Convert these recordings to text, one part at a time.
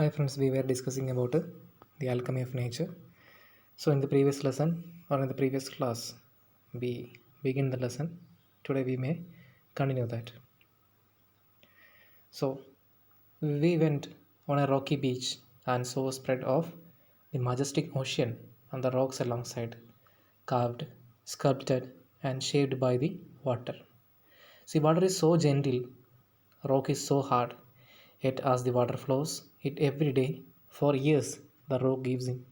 Hi friends, we were discussing about the alchemy of nature. So in the previous lesson or in the previous class, we begin the lesson. Today we may continue that. So we went on a rocky beach and saw a spread of the majestic ocean and the rocks alongside, carved, sculpted, and shaped by the water. See, water is so gentle, rock is so hard, yet as the water flows, it every day, for years, the rock gives in.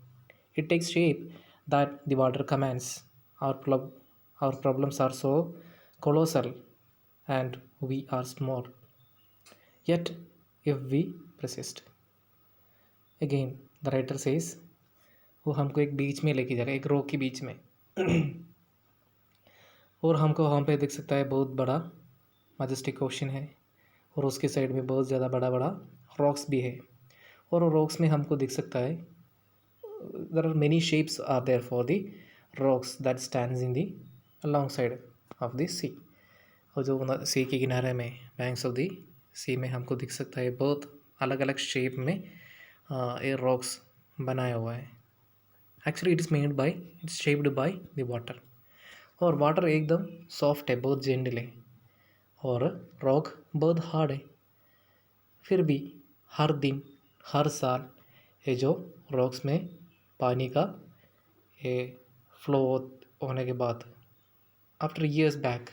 It takes shape that the water commands. Our problems are so colossal and we are small. Yet, if we persist, again, the writer says, वो हमको एक बीच में लेके जा रहा है, एक rock के बीच में और हमको वहाँ पे दिख सकता है बहुत बड़ा मजेस्टिक ओशन है और उसके साइड में बहुत ज़्यादा बड़ा बड़ा रॉक्स भी है और रॉक्स में हमको दिख सकता है there are many shapes are there for the rocks that stands in the alongside of the sea और जो सी के किनारे में बैंक्स ऑफ द सी में हमको दिख सकता है बहुत अलग अलग शेप में ये रॉक्स बनाया हुआ है actually it is made by it's shaped by the water और वाटर एकदम सॉफ्ट है बहुत जेंटल है और रॉक बहुत हार्ड है फिर भी हर दिन हर साल ये जो रॉक्स में पानी का ये फ्लो होने के बाद after years back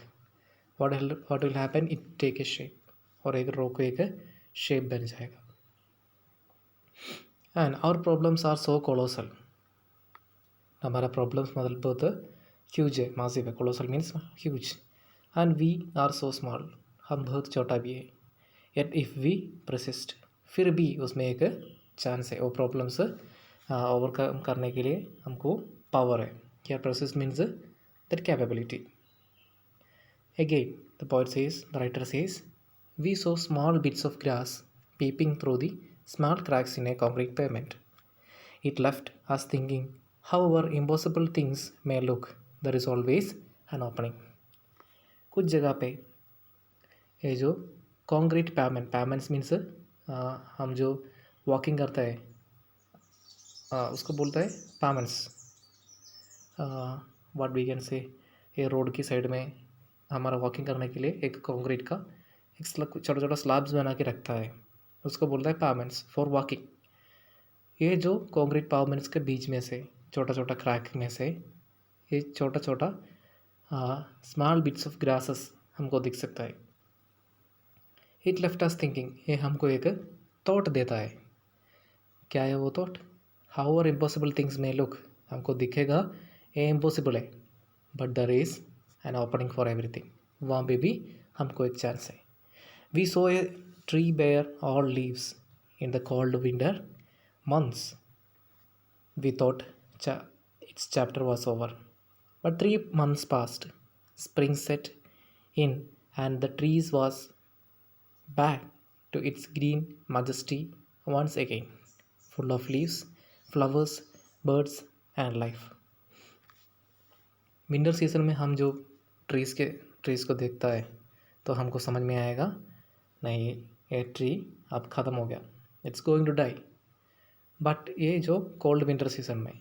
what will happen it take a shape और एक रॉक को एक शेप बन जाएगा and our problems are so colossal हमारा प्रॉब्लम्स मतलब बहुत ह्यूज है मासिव है colossal means huge and we are so small हम बहुत छोटा भी है येट इफ़ वी प्रसिस्ट फिर भी उसमें एक चांस है वो प्रॉब्लम्स ओवरकम करने के लिए हमको पावर है क्या persist means that capability again the poet says the writer says we saw small bits of grass peeping through the small cracks in a concrete pavement. It left us thinking however impossible things may look there is always an opening. कुछ जगह पे ये जो concrete पैवमेंट्स means हम जो walking करता है उसको बोलता है पैवमेंट्स व्हाट वी कैन से ये रोड की साइड में हमारा वॉकिंग करने के लिए एक कॉन्क्रीट का एक छोटा छोटा स्लैब्स बना के रखता है उसको बोलता है पैवमेंट्स फॉर वॉकिंग ये जो कॉन्क्रीट पैवमेंट्स के बीच में से छोटा छोटा क्रैक में से ये छोटा छोटा स्मॉल बिट्स ऑफ ग्रासेस हमको दिख सकता है इट लेफ्ट अस थिंकिंग ये हमको एक थॉट देता है क्या है वो thought how are impossible things में लुक हमको दिखेगा ये इम्पॉसिबल है but there is an opening for everything वहाँ पे भी हमको एक चांस है we saw a tree bare all leaves in the cold winter months. We thought its chapter was over. But 3 months passed. Spring set in, and the trees was back to its green majesty once again, full of leaves, flowers, birds, and life. Winter season में हम जो trees को देखता है तो हमको समझ में आएगा नहीं ये ट्री अब ख़त्म हो गया it's going to die but ये जो कोल्ड विंटर सीजन में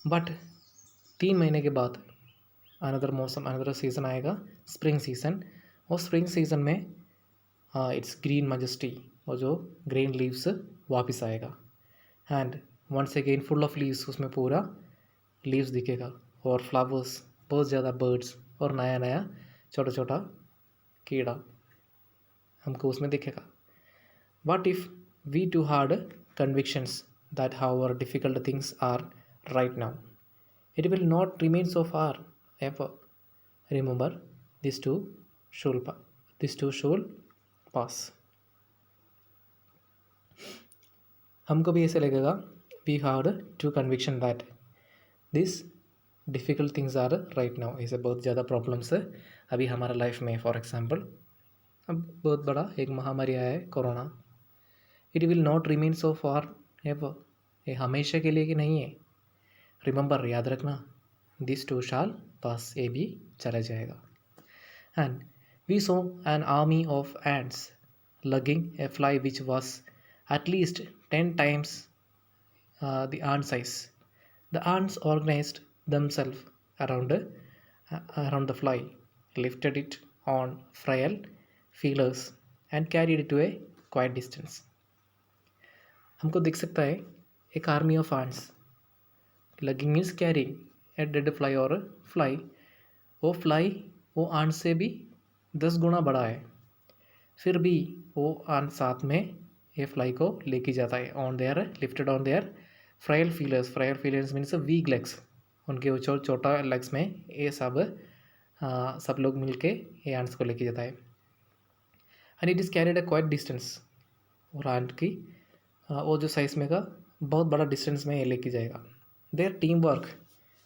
बट 3 महीने के बाद अनदर सीज़न आएगा स्प्रिंग सीज़न और स्प्रिंग सीज़न में इट्स ग्रीन मजेस्टी और जो ग्रीन लीव्स वापस आएगा and once again full of leaves उसमें पूरा लीव्स दिखेगा और फ्लावर्स बहुत ज़्यादा बर्ड्स और नया नया छोटा छोटा कीड़ा हमको उसमें दिखेगा What if we too had convictions that however difficult things are right now, it will not remain so far ever. Remember, these two should pass. हमको भी ऐसे लगेगा we had two conviction that these difficult things are right now. ऐसे बहुत ज़्यादा problems है अभी हमारा लाइफ में फॉर एग्जांपल अब बहुत बड़ा एक महामारी आया है corona it will not remain so for ever ये हमेशा के लिए कि नहीं है रिमेंबर याद रखना दिस टू शाल पास ये भी चला जाएगा and we saw an army of ants lugging a fly which was at least 10 times the ant size. The ants organized themselves around the fly, lifted it on frail feelers, and carried it to a quiet distance. हमको दिख सकता है एक army of ants. Logging means carrying a dead fly और fly. वो fly वो aunt से भी 10 गुना बड़ा है. फिर भी वो आंट साथ में ये फ्लाई को लेके जाता है on their lifted on their frail feelers. Frail feelers means weak legs. उनके वो छोटा लेग्स में ये सब लोग मिलके ये आंट्स को लेके जाता है. And it is carried a quite distance. और आंट की वो जो साइज में का बहुत बड़ा डिस्टेंस में ये लेके जाएगा. Their team work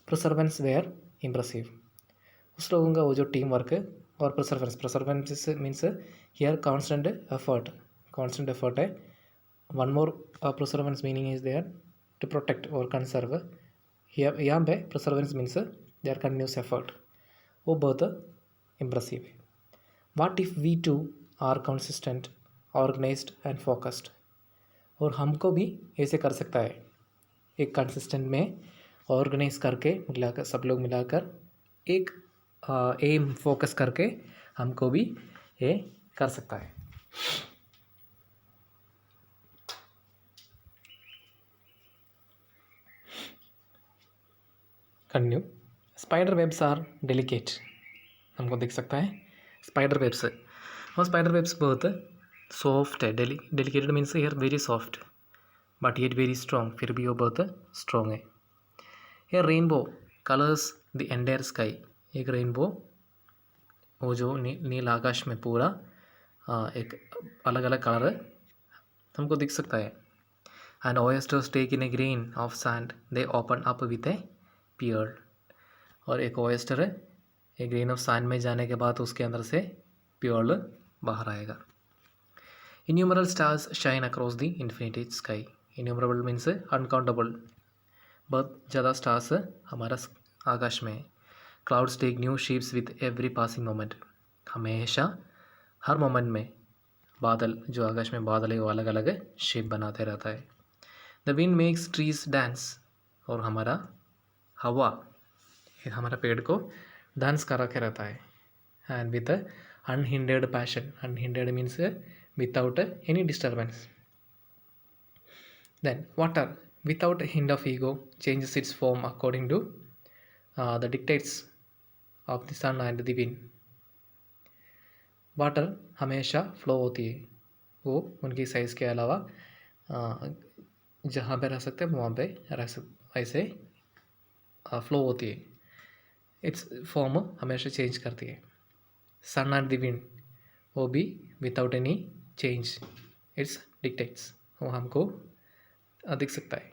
perseverance were impressive. उस लोगों का वो जो टीम वर्क और perseverance means here constant effort है. One more perseverance meaning is there to protect और कंसर्व. यहाँ पे perseverance means their continuous effort. वो बहुत इम्प्रेसिव है. What if we too are consistent organised and focused. और हमको भी ऐसे कर सकता है. एक कंसिस्टेंट में ऑर्गेनाइज करके मिलाकर सब लोग मिलाकर एक एम फोकस करके हमको भी ये कर सकता है. Continue. Spider webs are delicate. हमको दिख सकता है स्पाइडर वेब्स. और स्पाइडर वेब्स बहुत सॉफ्ट है. Delicated means here very soft but yet very strong. फिर भी वो बहुत स्ट्रॉन्ग है. ये rainbow colours the entire sky. एक रेनबो वो जो नील आकाश में पूरा एक अलग अलग कलर हमको दिख सकता है. And oysters take in a grain of sand they open up with a pearl. और एक ओएस्टर है एक ग्रेन ऑफ सैंड में जाने के बाद उसके अंदर से पियर्ड बाहर आएगा. Innumerable stars shine across the infinity sky. Innumerable means uncountable. बहुत ज़्यादा स्टार्स हमारा आकाश में. Clouds take new shapes with every passing moment. हमेशा हर मोमेंट में बादल जो आकाश में बादल है वो अलग अलग शेप बनाते रहता है. The wind makes trees dance. और हमारा हवा ये हमारा पेड़ को डांस करा के रहता है. And with unhindered passion. Unhindered means without any disturbance. Then water without hint of ego changes its form according to the dictates of the sun and the wind. Water हमेशा फ्लो होती है. वो उनकी size के अलावा जहाँ पे रह सकते हैं वहाँ पे ऐसे फ्लो होती है. इट्स फॉर्म हमेशा चेंज करती है. सन एंड द विंड वो भी without any change its dictates वो हमको दिख सकता है.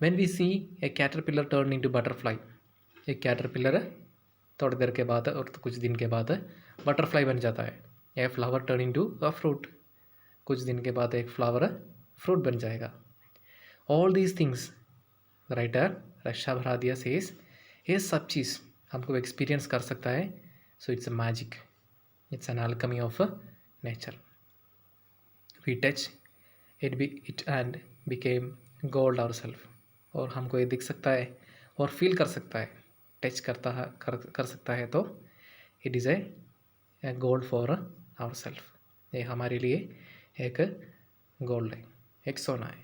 When we see a caterpillar turn into butterfly. एक कैटरपिलर थोड़ी देर के बाद और कुछ दिन के बाद बटरफ्लाई बन जाता है. A flower turn into a fruit. कुछ दिन के बाद एक फ्लावर फ्रूट बन जाएगा. All these things writer Raksha Bharadia says ये सब चीज़ हमको एक्सपीरियंस कर सकता है. So it's a magic. It's an alchemy of nature. We touch it and became gold our self. और हमको ये दिख सकता है और फील कर सकता है. टच करता है कर सकता है तो it is a gold for our self. ये हमारे लिए एक गोल्ड है एक सोना है.